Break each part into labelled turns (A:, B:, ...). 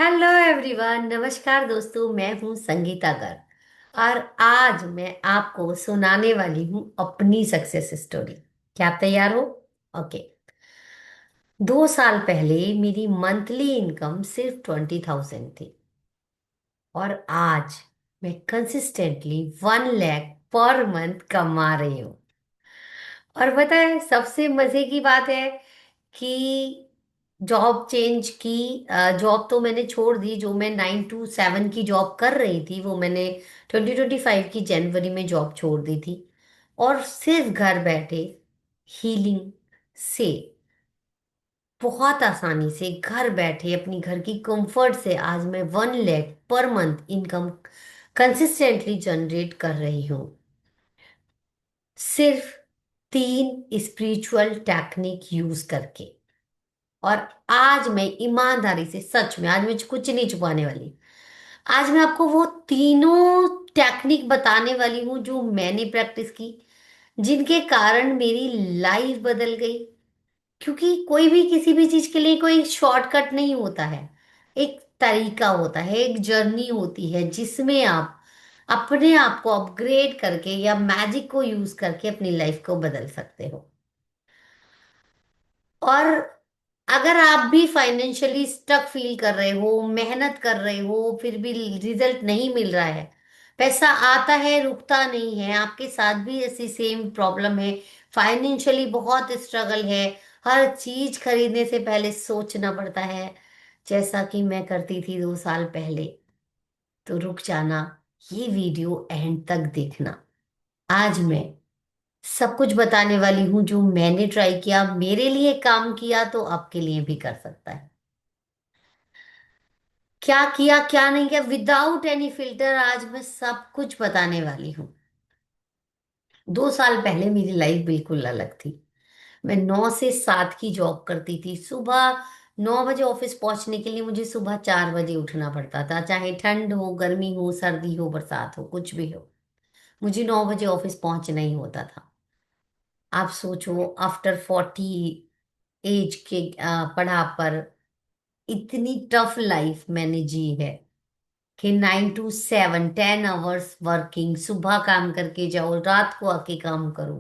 A: Hello everyone, नमस्कार दोस्तों। मैं हूं संगीता गर्ग और आज मैं आपको सुनाने वाली हूं अपनी सक्सेस स्टोरी। क्या आप तैयार हो? ओके। 2 साल पहले मेरी मंथली इनकम सिर्फ 20,000 थी और आज मैं कंसिस्टेंटली 1 लाख पर मंथ कमा रही हूँ। और पता है सबसे मजे की बात है कि जॉब चेंज की। जॉब तो मैंने छोड़ दी। जो मैं 9 to 7 की जॉब कर रही थी वो मैंने 2025 की जनवरी में जॉब छोड़ दी थी। और सिर्फ घर बैठे हीलिंग से, बहुत आसानी से घर बैठे अपनी घर की कंफर्ट से आज मैं 1 lakh per month income consistently generate कर रही हूँ। सिर्फ 3 स्पिरिचुअल टेक्निक यूज करके। और आज मैं ईमानदारी से, सच में आज मैं कुछ नहीं छुपाने वाली। आज मैं आपको वो तीनों टेक्निक बताने वाली हूँ जो मैंने प्रैक्टिस की, जिनके कारण मेरी लाइफ बदल गई। क्योंकि कोई भी किसी भी चीज के लिए कोई शॉर्टकट नहीं होता है। एक तरीका होता है, एक जर्नी होती है जिसमें आप अपने आप को अपग्रेड करके या मैजिक को यूज करके अपनी लाइफ को बदल सकते हो। और अगर आप भी फाइनेंशियली स्टक फील कर रहे हो, मेहनत कर रहे हो, फिर भी रिजल्ट नहीं मिल रहा है, पैसा आता है रुकता नहीं है, आपके साथ भी ऐसी सेम प्रॉब्लम है, फाइनेंशियली बहुत स्ट्रगल है, हर चीज खरीदने से पहले सोचना पड़ता है जैसा कि मैं करती थी 2 साल पहले, तो रुक जाना, ये वीडियो एंड तक देखना। आज मैं सब कुछ बताने वाली हूं जो मैंने ट्राई किया, मेरे लिए काम किया तो आपके लिए भी कर सकता है। क्या किया क्या नहीं किया, विदाउट एनी फिल्टर आज मैं सब कुछ बताने वाली हूँ। 2 साल पहले मेरी लाइफ बिल्कुल अलग थी। मैं 9 से 7 की जॉब करती थी। सुबह 9 बजे ऑफिस पहुंचने के लिए मुझे सुबह 4 बजे उठना पड़ता था, चाहे ठंड हो, गर्मी हो, सर्दी हो, बरसात हो, कुछ भी हो, मुझे 9 बजे ऑफिस पहुंचना ही होता था। आप सोचो, आफ्टर 40 एज के पढ़ा पर इतनी टफ लाइफ मैंने जी है कि 9 to 7 10 आवर्स वर्किंग, सुबह काम करके जाओ, रात को आके काम करो।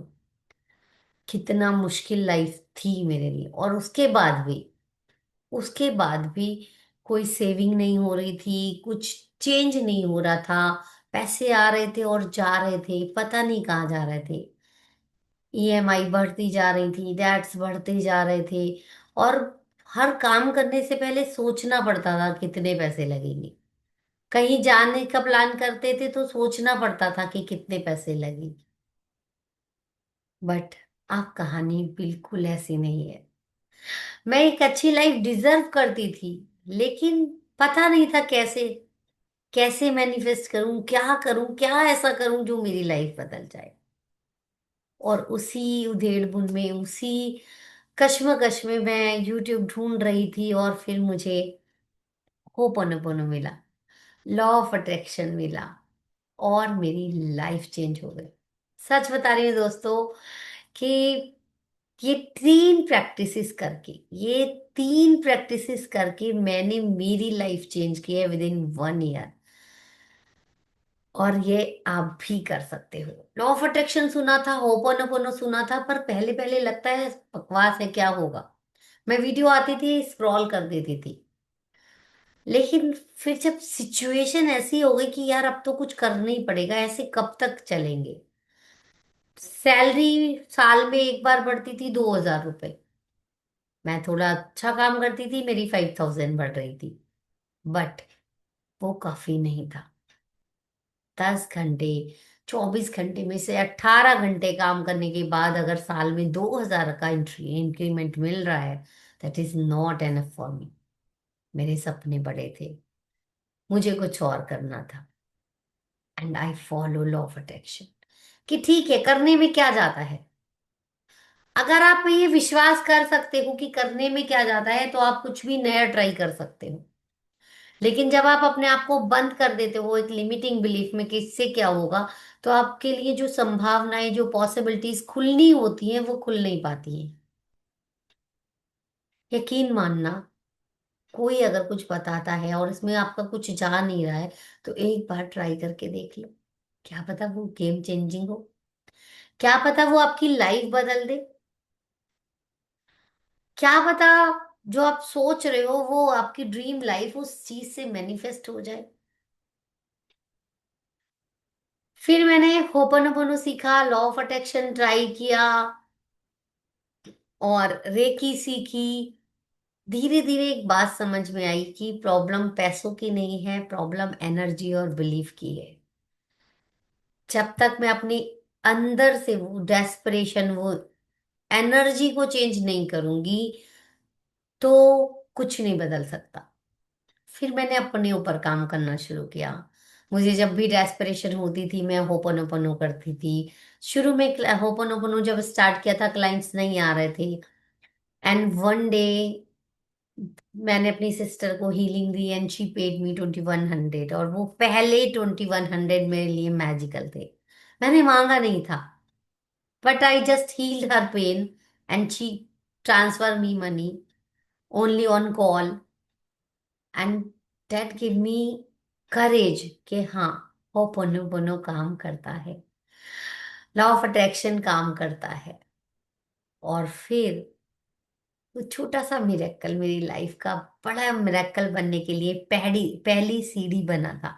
A: कितना मुश्किल लाइफ थी मेरे लिए। और उसके बाद भी कोई सेविंग नहीं हो रही थी, कुछ चेंज नहीं हो रहा था। पैसे आ रहे थे और जा रहे थे, पता नहीं कहाँ जा रहे थे। ईएमआई बढ़ती जा रही थी, डेट्स बढ़ते जा रहे थे। और हर काम करने से पहले सोचना पड़ता था कितने पैसे लगेंगे। कहीं जाने का प्लान करते थे तो सोचना पड़ता था कि कितने पैसे लगेंगे। बट अब कहानी बिल्कुल ऐसी नहीं है। मैं एक अच्छी लाइफ डिजर्व करती थी, लेकिन पता नहीं था कैसे कैसे मैनिफेस्ट करूं, क्या करूं, क्या ऐसा करूं जो मेरी लाइफ बदल जाए। और उसी उधेड़-बुन में, उसी कश्मकश में मैं यूट्यूब ढूंढ रही थी और फिर मुझे होपोनोपोनो मिला, लॉ ऑफ अट्रैक्शन मिला और मेरी लाइफ चेंज हो गई। सच बता रही हूँ दोस्तों कि ये तीन प्रैक्टिसेस करके ये तीन प्रैक्टिसेस करके मैंने मेरी लाइफ चेंज की है विद इन 1 ईयर। और ये आप भी कर सकते हो। लॉ ऑफ अट्रैक्शन सुना था, होपोनोपोनो सुना था, पर पहले पहले लगता है बकवास है, क्या होगा। मैं वीडियो आती थी स्क्रॉल कर देती थी। लेकिन फिर जब सिचुएशन ऐसी हो गई कि यार अब तो कुछ करना ही पड़ेगा, ऐसे कब तक चलेंगे। सैलरी साल में एक बार बढ़ती थी 2,000 रुपए। मैं थोड़ा अच्छा काम करती थी, मेरी 5,000 बढ़ रही थी। बट वो काफी नहीं था। 10 घंटे, 24 घंटे में से 18 घंटे काम करने के बाद अगर साल में 2,000 का इंक्रीमेंट मिल रहा है, that is not enough for me. मेरे सपने बड़े थे, मुझे कुछ और करना था। And I follow law of attraction कि ठीक है, करने में क्या जाता है। अगर आप ये विश्वास कर सकते हो कि करने में क्या जाता है तो आप कुछ भी नया ट्राई कर सकते हो। लेकिन जब आप अपने आप को बंद कर देते हो एक लिमिटिंग बिलीफ में कि इससे क्या होगा, तो आपके लिए जो संभावनाएं, जो पॉसिबिलिटीज खुलनी होती हैं वो खुल नहीं पाती हैं। यकीन मानना, कोई अगर कुछ बताता है और इसमें आपका कुछ जा नहीं रहा है, तो एक बार ट्राई करके देख लो। क्या पता वो गेम चेंजिंग हो। क्या पता वो आपकी लाइफ बदल दे। क्या पता जो आप सोच रहे हो वो आपकी ड्रीम लाइफ उस चीज से मैनिफेस्ट हो जाए। फिर मैंने होपनोपोनो सीखा, लॉ ऑफ अट्रैक्शन ट्राई किया और रेकी सीखी। धीरे धीरे एक बात समझ में आई कि प्रॉब्लम पैसों की नहीं है, प्रॉब्लम एनर्जी और बिलीफ की है। जब तक मैं अपनी अंदर से वो डेस्परेशन, वो एनर्जी को चेंज नहीं करूंगी, तो कुछ नहीं बदल सकता। फिर मैंने अपने ऊपर काम करना शुरू किया। मुझे जब भी डेस्परेशन होती थी मैं होपनोपोनो करती थी। शुरू में होपनोपोनो जब स्टार्ट किया था क्लाइंट्स नहीं आ रहे थे। एंड वन डे मैंने अपनी सिस्टर को healing the and she paid me 2100, और वो पहले 2100 मेरे लिए मैजिकल थे। मैंने मांगा नहीं था, but I just healed her pain and she transfer me money only on call. And that give me courage कि हाँ, होपोनोपोनो काम करता है, लॉ ऑफ अट्रैक्शन काम करता है। और फिर वो छोटा सा मिरेकल मेरी लाइफ का बड़ा मिरेकल बनने के लिए पहली पहली सीढ़ी बना था।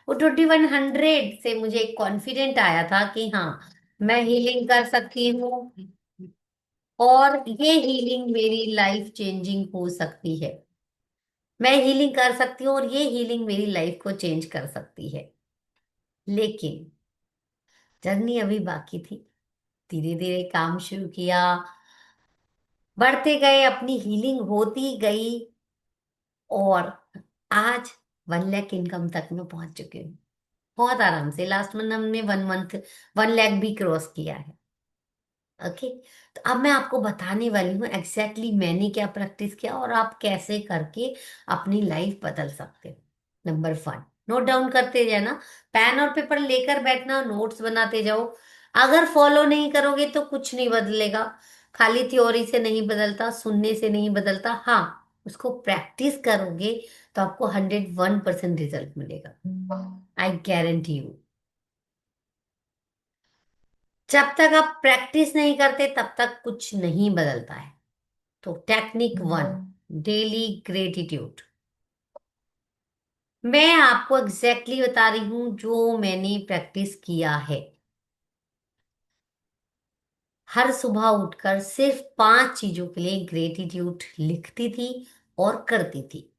A: वो 2100 से मुझे एक कॉन्फिडेंट आया था कि हाँ, मैं हीलिंग कर सकती हूँ और ये हीलिंग मेरी लाइफ चेंजिंग हो सकती है। मैं हीलिंग कर सकती हूँ और ये हीलिंग मेरी लाइफ को चेंज कर सकती है। लेकिन जर्नी अभी बाकी थी। धीरे धीरे काम शुरू किया, बढ़ते गए, अपनी हीलिंग होती गई, और आज 1 लाख इनकम तक मैं पहुंच चुकी हूँ। बहुत आराम से लास्ट मंथ हमने 1 मंथ 1 लाख भी क्रॉस किया है। ओके। तो अब मैं आपको बताने वाली हूँ एग्जैक्टली मैंने क्या प्रैक्टिस किया और आप कैसे करके अपनी लाइफ बदल सकते हो। नंबर 1, नोट डाउन करते जाना। पेन और पेपर लेकर बैठना, नोट्स बनाते जाओ। अगर फॉलो नहीं करोगे तो कुछ नहीं बदलेगा। खाली थ्योरी से नहीं बदलता, सुनने से नहीं बदलता। हाँ, उसको प्रैक्टिस करोगे तो आपको 101% रिजल्ट मिलेगा। I guarantee you. जब तक आप प्रैक्टिस नहीं करते तब तक कुछ नहीं बदलता है। तो टेक्निक 1, डेली ग्रेटिट्यूड। मैं आपको एग्जैक्टली बता रही हूं जो मैंने प्रैक्टिस किया है। हर सुबह उठकर सिर्फ 5 चीजों के लिए ग्रेटिट्यूड लिखती थी और करती थी।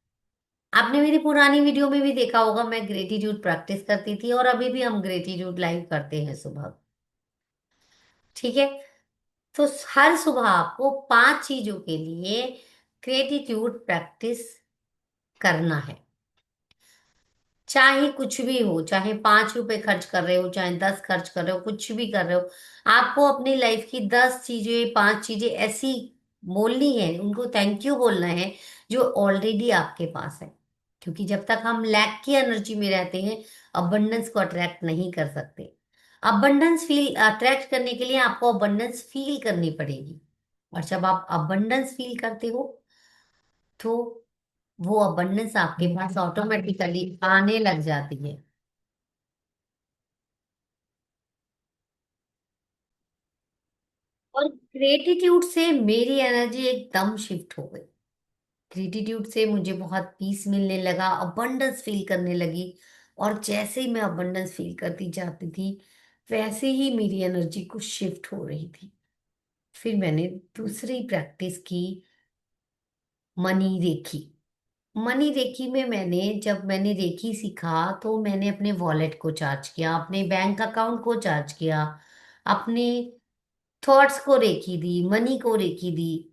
A: आपने मेरी पुरानी वीडियो में भी देखा होगा, मैं ग्रेटिट्यूड प्रैक्टिस करती थी और अभी भी हम ग्रेटिट्यूड लाइव करते हैं सुबह। ठीक है। तो हर सुबह आपको 5 चीजों के लिए ग्रेटिट्यूड प्रैक्टिस करना है। चाहे कुछ भी हो, चाहे 5 रुपए खर्च कर रहे हो, चाहे 10 खर्च कर रहे हो, कुछ भी कर रहे हो, आपको अपनी लाइफ की 10 चीजें, 5 चीजें ऐसी बोलनी है, उनको थैंक यू बोलना है जो ऑलरेडी आपके पास है। क्योंकि जब तक हम लैक की एनर्जी में रहते हैं, अबंडेंस को अट्रैक्ट नहीं कर सकते। अबंडेंस फील अट्रैक्ट करने के लिए आपको अबंडेंस फील करनी पड़ेगी। और जब आप अबंडेंस फील करते हो, तो वो अबंडेंस आपके पास ऑटोमेटिकली आने लग जाती है। और ग्रेटिट्यूड से मेरी एनर्जी एकदम शिफ्ट हो गई। ग्रेटिट्यूड से मुझे बहुत पीस मिलने लगा, अबंडेंस फील करने लगी। और जैसे ही मैं अबंडेंस फील करती जाती थी, वैसे ही मेरी एनर्जी कुछ शिफ्ट हो रही थी। फिर मैंने दूसरी प्रैक्टिस की, मनी रेखी। मनी रेकी में जब मैंने रेकी सीखा तो मैंने अपने वॉलेट को चार्ज किया, अपने बैंक अकाउंट को चार्ज किया, अपने थॉट्स को रेकी दी, मनी को रेकी दी,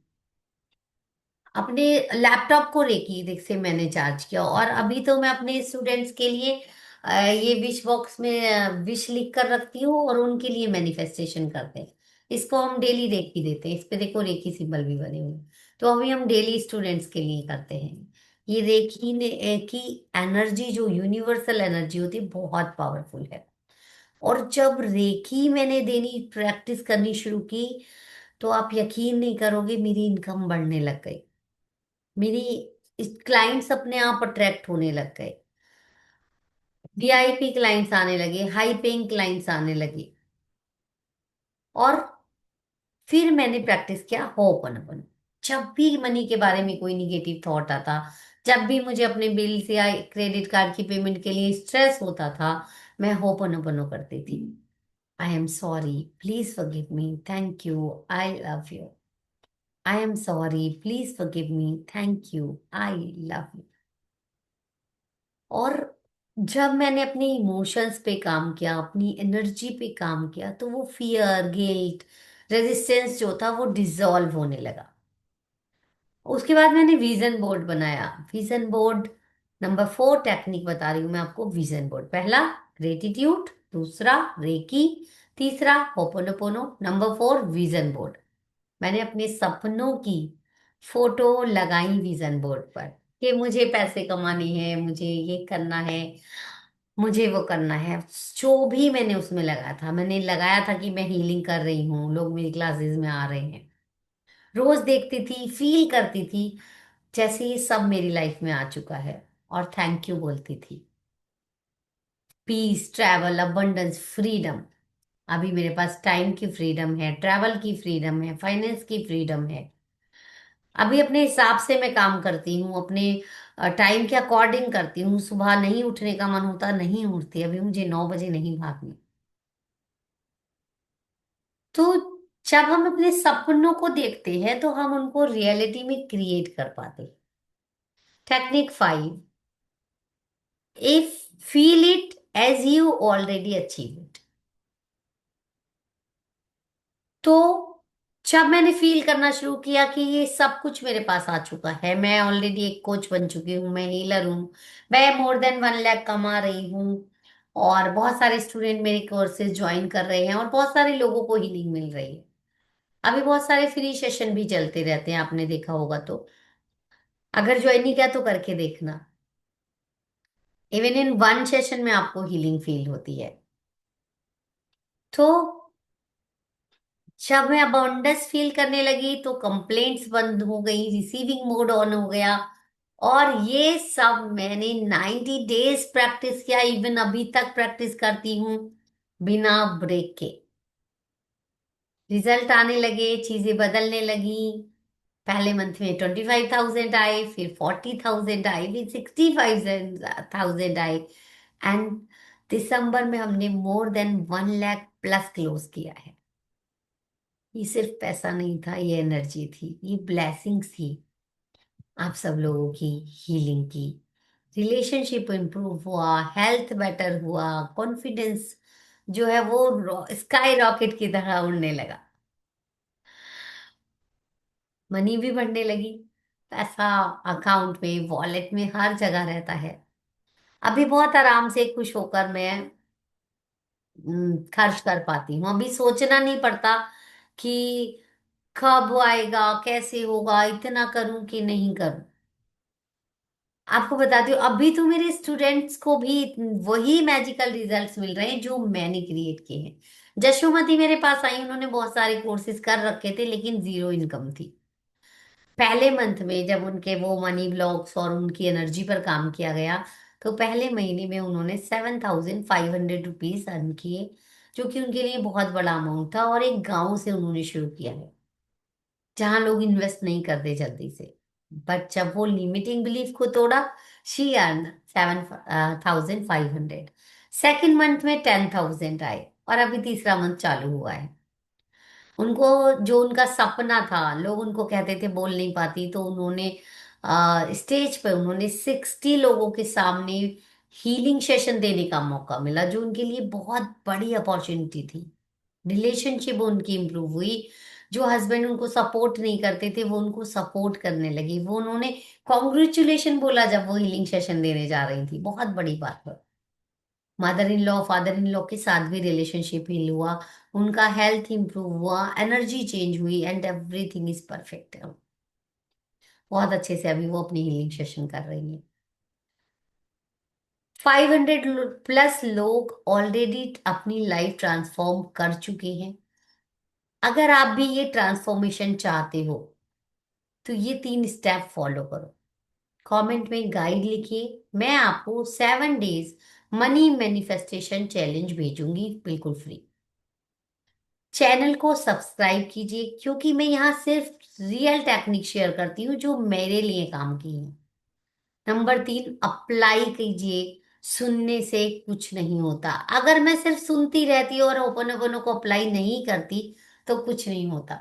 A: अपने लैपटॉप को रेकी देख से मैंने चार्ज किया। और अभी तो मैं अपने स्टूडेंट्स के लिए ये विश बॉक्स में विश लिख कर रखती हूँ और उनके लिए मैनिफेस्टेशन करते हैं। इसको हम डेली रेकी देते हैं, इस पे देखो रेकी सिंबल भी बने हुए हैं। तो अभी हम डेली स्टूडेंट्स के लिए करते हैं। ये रेकी ने की एनर्जी, जो यूनिवर्सल एनर्जी होती है, बहुत पावरफुल है। और जब रेकी मैंने देनी प्रैक्टिस करनी शुरू की, तो आप यकीन नहीं करोगे, मेरी इनकम बढ़ने लग गई। मेरी क्लाइंट्स अपने आप अट्रैक्ट होने लग गए, वीआईपी क्लाइंट्स आने लगे, हाई पेइंग क्लाइंट्स आने लगे। और फिर मैंने प्रैक्टिस किया होपनपन। जब भी मनी के बारे में कोई निगेटिव थॉट आता, जब भी मुझे अपने बिल्स या क्रेडिट कार्ड की पेमेंट के लिए स्ट्रेस होता था, मैं होपनपनो करती थी। I am sorry, please forgive me, thank you, I love you. I am sorry, please forgive me, thank you, I love you. और जब मैंने अपने इमोशंस पे काम किया, अपनी एनर्जी पे काम किया, तो वो फियर, गिल्ट, रेजिस्टेंस जो था वो डिसॉल्व होने लगा। उसके बाद मैंने विजन बोर्ड बनाया। विजन बोर्ड, नंबर 4 टेक्निक बता रही हूँ मैं आपको। विजन बोर्ड, पहला ग्रेटिट्यूड, दूसरा रेकी, तीसरा होपोनोपोनो, नंबर 4 विजन बोर्ड। मैंने अपने सपनों की फोटो लगाई विजन बोर्ड पर कि मुझे पैसे कमाने हैं, मुझे ये करना है, मुझे वो करना है। जो भी मैंने उसमें लगाया था, मैंने लगाया था कि मैं हीलिंग कर रही हूँ, लोग मेरी क्लासेस में आ रहे हैं। रोज देखती थी, फील करती थी जैसे ये सब मेरी लाइफ में आ चुका है, और थैंक यू बोलती थी। Peace, travel, abundance, freedom. अभी मेरे पास टाइम की फ्रीडम है, ट्रैवल की फ्रीडम है, फाइनेंस की फ्रीडम है। अभी अपने हिसाब से मैं काम करती हूँ, अपने टाइम के अकॉर्डिंग करती हूँ। सुबह नहीं उठने का मन होता, नहीं उठती। अभी मुझे 9 बजे नहीं भागनी। तो जब हम अपने सपनों को देखते हैं तो हम उनको रियलिटी में क्रिएट कर पाते हैं। Technique 5, if feel it as you already achieve it. तो जब मैंने फील करना शुरू किया कि ये सब कुछ मेरे पास आ चुका है, मैं ऑलरेडी एक कोच बन चुकी हूँ, मैं हीलर हूँ, मैं मोर देन 1 लाख कमा रही हूँ, और बहुत सारे स्टूडेंट मेरे कोर्सेज ज्वाइन कर रहे हैं, और बहुत सारे लोगों को हीलिंग मिल रही है। अभी बहुत सारे फ्री सेशन भी चलते रहते हैं, आपने देखा होगा। तो अगर ज्वाइन नहीं किया तो करके देखना। इवन इन 1 सेशन में आपको हीलिंग फील होती है। तो जब मैं अबाउंडेंस फील करने लगी तो कंप्लेंट्स बंद हो गई, रिसीविंग मोड ऑन हो गया। और ये सब मैंने 90 डेज प्रैक्टिस किया, इवन अभी तक प्रैक्टिस करती हूँ बिना ब्रेक के। रिजल्ट आने लगे, चीजें बदलने लगी। पहले मंथ में 25,000 आए, फिर 40,000 आए, फिर 65,000 आए। एंड दिसंबर में हमने more than 1 lakh plus close किया है। ये सिर्फ पैसा नहीं था, ये एनर्जी थी, ये ब्लेसिंग्स थी आप सब लोगों की, हीलिंग की। रिलेशनशिप इंप्रूव हुआ, हेल्थ बेटर हुआ, कॉन्फिडेंस जो है वो स्काई रॉकेट की तरह उड़ने लगा। मनी भी बढ़ने लगी। पैसा अकाउंट में, वॉलेट में, हर जगह रहता है। अभी बहुत आराम से खुश होकर मैं खर्च कर पाती हूँ। अभी सोचना नहीं पड़ता कि कब आएगा, कैसे होगा, इतना करूं कि नहीं करूं। आपको बताती हूँ, अभी तो मेरे स्टूडेंट्स को भी वही मैजिकल रिजल्ट्स मिल रहे हैं जो मैंने क्रिएट किए हैं। जशोमती मेरे पास आई, उन्होंने बहुत सारे कोर्सेज कर रखे थे, लेकिन जीरो इनकम थी। पहले मंथ में जब उनके वो मनी ब्लॉक्स और उनकी एनर्जी पर काम किया गया, तो पहले महीने में उन्होंने 7,500 रुपीज अर्न किए, जो कि उनके लिए बहुत बड़ा अमाउंट था। और एक गांव से उन्होंने शुरू किया है, जहां लोग इन्वेस्ट नहीं करते जल्दी से। बट जब वो लिमिटिंग बिलीफ को तोड़ा, शी अर्न 7,500। सेकेंड मंथ में 10,000 आए, और अभी तीसरा मंथ चालू हुआ है। उनको जो उनका सपना था, लोग उनको कहते थे बोल नहीं पाती, तो उन्होंने स्टेज पे उन्होंने 60 लोगों के सामने हीलिंग सेशन देने का मौका मिला, जो उनके लिए बहुत बड़ी अपॉर्चुनिटी थी। रिलेशनशिप उनकी इंप्रूव हुई। जो हस्बैंड उनको सपोर्ट नहीं करते थे, वो उनको सपोर्ट करने लगे। वो उन्होंने कॉन्ग्रेचुलेशन बोला जब वो हीलिंग सेशन देने जा रही थी, बहुत बड़ी बात है। Mother in law, father in law के साथ भी रिलेशनशिप हील हुआ, उनका हेल्थ इंप्रूव हुआ, एनर्जी चेंज हुई, एंड एवरीथिंग इज परफेक्ट। बहुत अच्छे से अभी वो अपनी हीलिंग सेशन कर रही है। 500 प्लस लोग ऑलरेडी अपनी लाइफ ट्रांसफॉर्म कर चुके हैं। अगर आप भी ये ट्रांसफॉर्मेशन चाहते हो, तो ये 3 स्टेप फॉलो करो। कमेंट में गाइड लिखिए, मैं आपको 7 डेज मनी मैनिफेस्टेशन चैलेंज भेजूंगी बिल्कुल फ्री। चैनल को सब्सक्राइब कीजिए, क्योंकि मैं यहाँ सिर्फ रियल टेक्निक शेयर करती हूँ जो मेरे लिए काम की है। नंबर 3, अप्लाई कीजिए। सुनने से कुछ नहीं होता। अगर मैं सिर्फ सुनती रहती और ओपन को अप्लाई नहीं करती तो कुछ नहीं होता।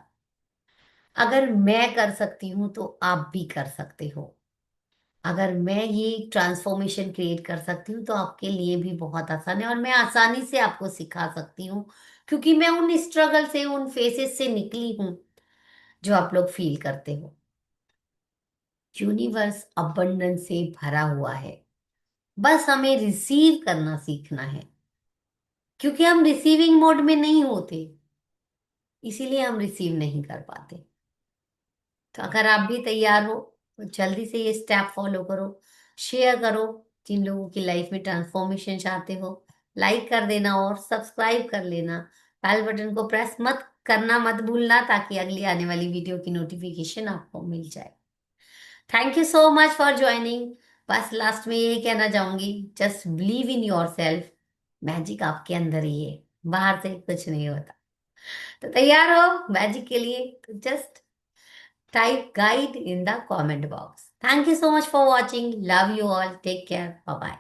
A: अगर मैं कर सकती हूं तो आप भी कर सकते हो। अगर मैं ये ट्रांसफॉर्मेशन क्रिएट कर सकती हूँ तो आपके लिए भी बहुत आसान है, और मैं आसानी से आपको सिखा सकती हूँ, क्योंकि मैं उन स्ट्रगल से, उन फेसेस से निकली हूँ जो आप लोग फील करते हो। यूनिवर्स अबंडेंस से भरा हुआ है, बस हमें रिसीव करना सीखना है, क्योंकि हम रिसीविंग मोड में नहीं होते, इसीलिए हम रिसीव नहीं कर पाते। तो अगर आप भी तैयार हो तो जल्दी से ये स्टेप फॉलो करो, शेयर करो जिन लोगों की लाइफ में ट्रांसफॉर्मेशन चाहते हो। लाइक कर देना और सब्सक्राइब कर लेना। बेल बटन को प्रेस मत करना मत भूलना, ताकि अगली आने वाली वीडियो की नोटिफिकेशन आपको मिल जाए। Thank you so much for joining. बस लास्ट में यही कहना चाहूंगी, just believe in your self. Magic आपके अंदर ही है, बाहर से कुछ नहीं होता। तो तैयार हो मैजिक के लिए? तो just type guide in the comment box. Thank you so much for watching. Love you all. Take care. Bye bye.